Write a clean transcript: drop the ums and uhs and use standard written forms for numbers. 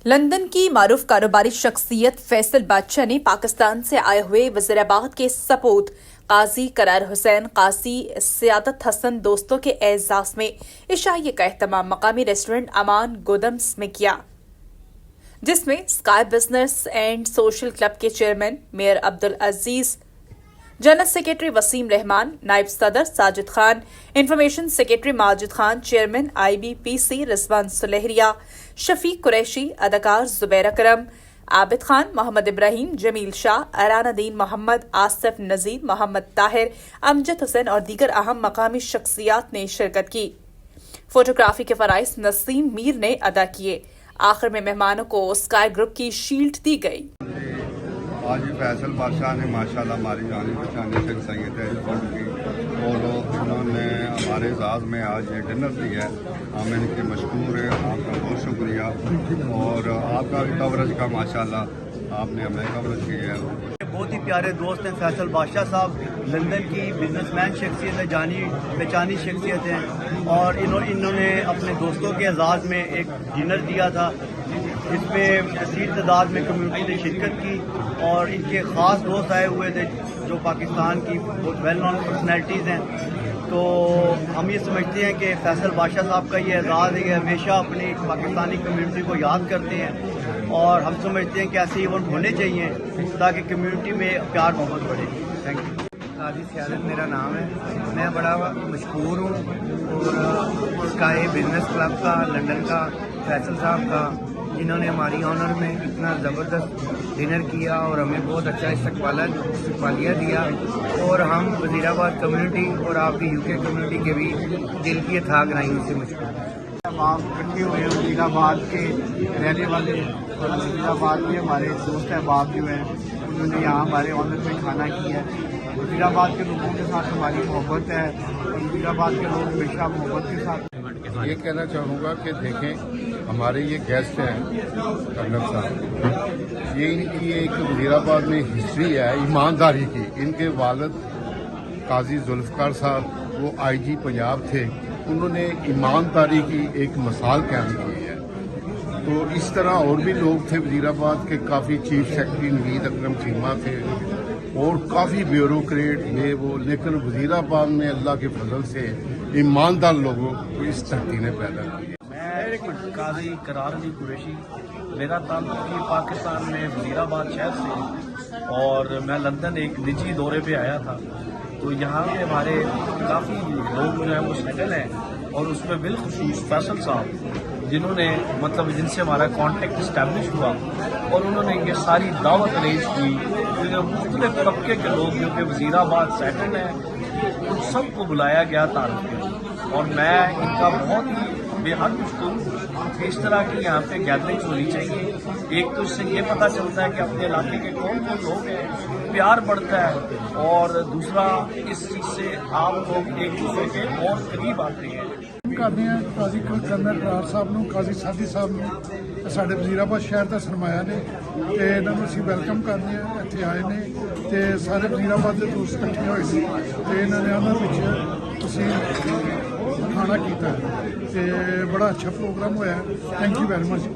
London की मारूफ कारोबारी शख्सियत फैसल बादशाह ने पाकिस्तान से आए हुए वज़ीराबाद के सपूत काजी करार हुसैन काजी सियादत हसन दोस्तों के एजाज में इशाइये का एहतमाम मकामी रेस्टोरेंट अमान गोदम्स में किया, जिसमें sky business and social club के chairman mayor Abdul Aziz, general secretary Waseem Rehman, नायब सदर Sajid Khan, information secretary Majid Khan, chairman IBPC Rizwan Sulehria, Shafiq Qureshi, अदाकार जुबैर अकरम, आबिद खान, मोहम्मद इब्राहिम, जमील शाह, अरानदीन मोहम्मद, आसिफ नजीर, मोहम्मद ताहिर, अमजद हुसैन और दीगर अहम मकामी शख्सियात ने शिरकत की। फोटोग्राफी के फराइज नसीम मीर ने अदा किए। आखिर में मेहमानों को स्काई ग्रुप की शील्ड दी गई। आज फैसल बादशाह ने माशाल्लाह हमारी जानी पहचानी शख्सियत है की और इन्होंने हमारे एजाज़ में आज ये डिनर दिया है। हम इनके मशहूर हैं, आपका बहुत शुक्रिया और आपका भी कवरेज का माशाल्लाह आपने हमें कवरेज किया है। बहुत ही प्यारे दोस्त हैं फैसल बादशाह साहब, लंदन की बिजनेसमैन शख्सियत है, जानी पहचानी शख्सियत हैं और इन्होंने अपने दोस्तों के एजाज़ में एक डिनर दिया था। इसमें कसीर तादाद में कम्युनिटी ने शिरकत की और इनके ख़ास दोस्त आए हुए थे जो पाकिस्तान की बहुत वेल नोन पर्सनैलिटीज़ हैं। तो हम ये समझते हैं कि फैसल बादशाह साहब का ये एजाज़ है कि हमेशा अपनी पाकिस्तानी कम्युनिटी को याद करते हैं और हम समझते हैं कि ऐसे इवेंट होने चाहिए ताकि कम्युनिटी में प्यार मोहब्बत बढ़े। Thank you. काजी सियादत मेरा नाम है। मैं बड़ा मशहूर हूँ और स्काई बिजनेस क्लब का लंदन का फैसल साहब का, जिन्होंने हमारी ऑनर में इतना ज़बरदस्त डिनर किया और हमें बहुत अच्छा इस्तकबालिया दिया और हम वज़ीराबाद कम्युनिटी और आपकी UK कम्युनिटी के भी दिल की अथाह गहराइयों से मशहूर हैं। आप इकट्ठे हुए हैं वज़ीराबाद के रहने वाले और वज़ीराबाद के हमारे दोस्त अहबाब जो हैं उन्होंने यहाँ हमारे ऑनर में खाना किया है। वज़ीराबाद के लोगों के साथ हमारी मोहब्बत है और वज़ीराबाद के लोग हमेशा मोहब्बत के साथ। ये कहना चाहूँगा कि देखें हमारे ये गेस्ट हैं कर्नल साहब, ये इनकी एक वज़ीराबाद में हिस्ट्री है ईमानदारी की। इनके वालिद काजी जुल्फ़िकार साहब वो IG पंजाब थे, उन्होंने ईमानदारी की एक मिसाल कायम की है। तो इस तरह और भी लोग थे वज़ीराबाद के, काफ़ी चीफ सेक्रेटरी नवीद अकरम चीमा थे और काफ़ी ब्यूरोक्रेट ये वो, लेकिन वज़ीराबाद में अल्लाह के फजल से ईमानदार लोगों को इस धरती ने पैदा किया। मैं काजी करार अली कुरैशी, मेरा ताल्लुक ही पाकिस्तान में वज़ीराबाद शहर से और मैं लंदन एक निजी दौरे पे आया था। तो यहाँ पे हमारे काफ़ी लोग जो हैं वो सेटल हैं और उसमें बिलखुसूस फैसल साहब जिन्होंने मतलब जिनसे हमारा कांटेक्ट इस्टेब्लिश हुआ और उन्होंने ये सारी दावत अरेंज की। मुख्तलिफ तबके के लोग जो कि वज़ीराबाद सेटल हैं उन सबको बुलाया गया तारुफ के और मैं इनका बहुत ही बेहद मुश्किल कि इस तरह की यहाँ पे गैदरिंग्स होनी चाहिए। एक तो इससे ये पता चलता है कि अपने इलाके के कौन कौन लोग हैं, प्यार बढ़ता है और दूसरा इस चीज़ से आप लोग एक दूसरे के और करीब आते हैं। करते हैं काजी कर्नल करार साहब ਨੂੰ, काजी सादी साहब ਨੂੰ, ਸਾਡੇ ਵਜ਼ੀਰਾਬਾਦ ਸ਼ਹਿਰ ਦਾ ਸਰਮਾਇਆ ਨੇ ਤੇ ਇਹਨਾਂ ਨੂੰ ਅਸੀਂ ਵੈਲਕਮ ਕਰਦੇ ਹਾਂ। ਇੱਥੇ ਆਏ ਨੇ ਤੇ ਸਾਰੇ ਵਜ਼ੀਰਾਬਾਦ ਦੇ ਦੋਸਤ ਇਕੱਠੇ ਹੋਏ ਸੀ ਤੇ ਇਹਨਾਂ ਨੇ ਉਹਨਾਂ ਵਿੱਚ ਅਸੀਂ ਖਾਣਾ ਕੀਤਾ ਤੇ ਬੜਾ ਅੱਛਾ ਪ੍ਰੋਗਰਾਮ ਹੋਇਆ। Thank you very much.